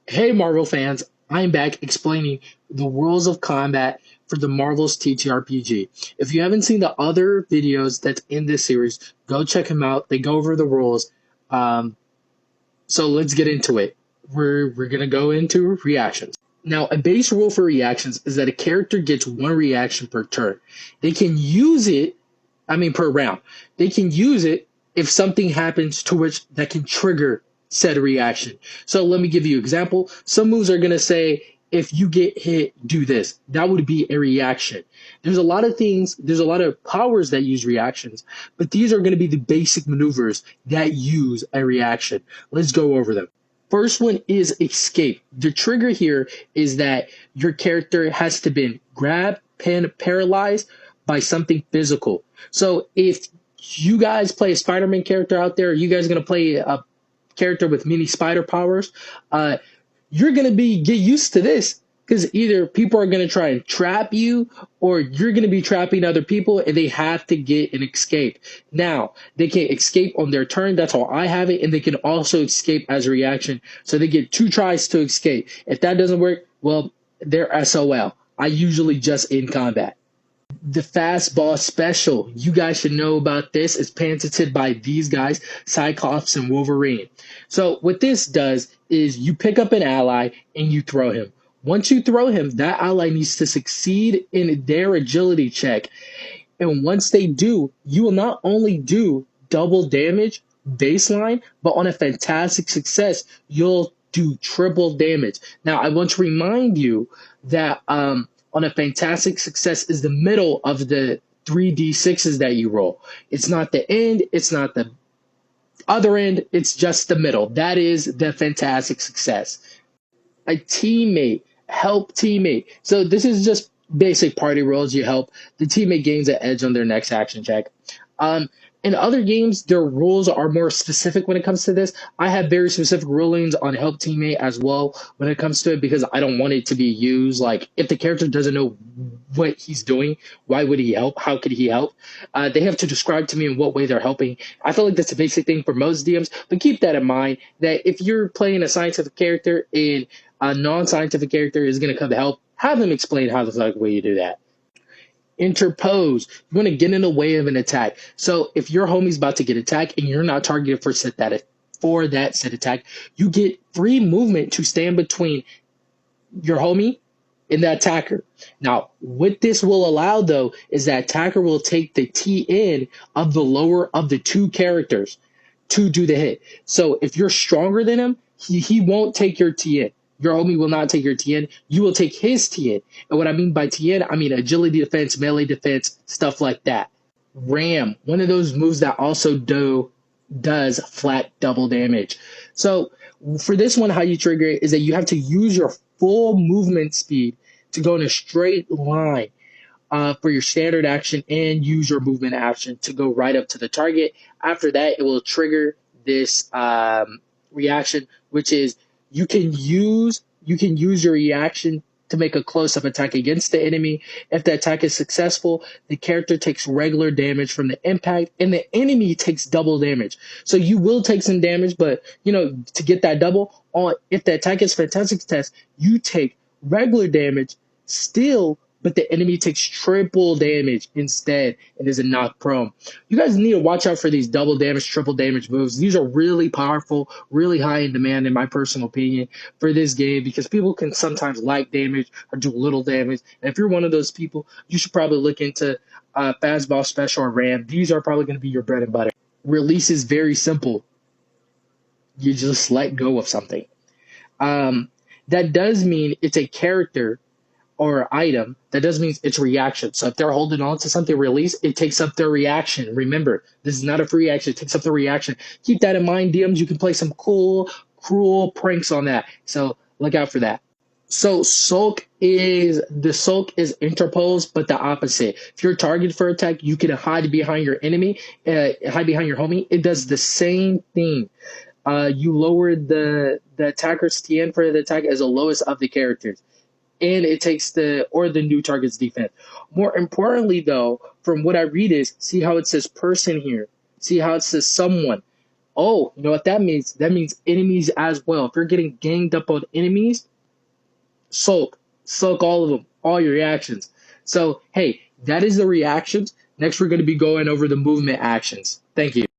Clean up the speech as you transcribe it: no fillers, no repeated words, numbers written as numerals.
Hey Marvel fans, I'm back explaining the rules of combat for the Marvel's ttrpg. If you haven't seen the other videos that's in this series, go check them out. They go over the rules. Um, so let's get into it. We're gonna go into reactions. Now, a base rule for reactions is that a character gets one reaction per turn. They can use it, per round. They can use it if something happens to which that can trigger said reaction. So let me give you an example. Some moves are going to say, if you get hit, do this. That would be a reaction. There's a lot of things, there's a lot of powers that use reactions, but these are going to be the basic maneuvers that use a reaction. Let's go over them. First one is escape. The trigger here is that your character has to be grabbed, pinned, paralyzed by something physical. So if you guys play a Spider-Man character out there, you guys are going to play a character with mini spider powers, you're going to get used to this because either people are going to try and trap you or you're going to be trapping other people and they have to get an escape. Now, they can escape on their turn. That's how I have it. And they can also escape as a reaction. So they get 2 tries to escape. If that doesn't work, well, they're SOL. I usually just in combat. The fastball special. You guys should know about this. It's patented by these guys, Cyclops and Wolverine. So what this does is you pick up an ally and you throw him. Once you throw him, that ally needs to succeed in their agility check. And once they do, you will not only do double damage baseline, but on a fantastic success, you'll do triple damage. Now, I want to remind you that on a fantastic success is the middle of the 3d6s that you roll. It's not the end, it's not the other end, it's just the middle. That is the fantastic success. A teammate, help teammate. So this is just basic party rules. You help the teammate gains an edge on their next action check. In other games, their rules are more specific when it comes to this. I have very specific rulings on help teammate as well when it comes to it because I don't want it to be used. Like, if the character doesn't know what he's doing, why would he help? How could he help? They have to describe to me in what way they're helping. I feel like that's a basic thing for most DMs, but keep that in mind that if you're playing a scientific character and a non-scientific character is going to come to help, have them explain how the fuck way you do that. Interpose. You want to get in the way of an attack. So if your homie's about to get attacked and you're not targeted for that said attack, you get free movement to stand between your homie and the attacker. Now, what this will allow though is that attacker will take the TN of the lower of the 2 characters to do the hit. So if you're stronger than him, he won't take your TN. Your homie will not take your TN. You will take his TN. And what I mean by TN, I mean agility defense, melee defense, stuff like that. Ram, one of those moves that also does flat double damage. So for this one, how you trigger it is that you have to use your full movement speed to go in a straight line for your standard action and use your movement action to go right up to the target. After that, it will trigger this reaction, which is you can use your reaction to make a close-up attack against the enemy. If the attack is successful, the character takes regular damage from the impact, and the enemy takes double damage. So you will take some damage, but to get that double, if the attack is fantastic test, you take regular damage still, but the enemy takes triple damage instead and is a knock prone. You guys need to watch out for these double damage, triple damage moves. These are really powerful, really high in demand, in my personal opinion, for this game because people can sometimes like damage or do little damage. And if you're one of those people, you should probably look into fastball special or ram. These are probably going to be your bread and butter. Release is very simple. You just let go of something. That does mean it's a character or item. That doesn't mean it's reaction. So if they're holding on to something release, it takes up their reaction. Remember, this is not a free action. It takes up the reaction. Keep that in mind, DMs. You can play some cool, cruel pranks on that. So look out for that. So sulk is interpose, but the opposite. If you're targeted for attack, you can hide behind your enemy, hide behind your homie. It does the same thing. You lower the attacker's TN for the attack as the lowest of the characters. And it takes the new target's defense. More importantly, though, from what I read is, see how it says person here? See how it says someone? Oh, you know what that means? That means enemies as well. If you're getting ganged up on enemies, sulk all of them, all your reactions. So, hey, that is the reactions. Next, we're going to be going over the movement actions. Thank you.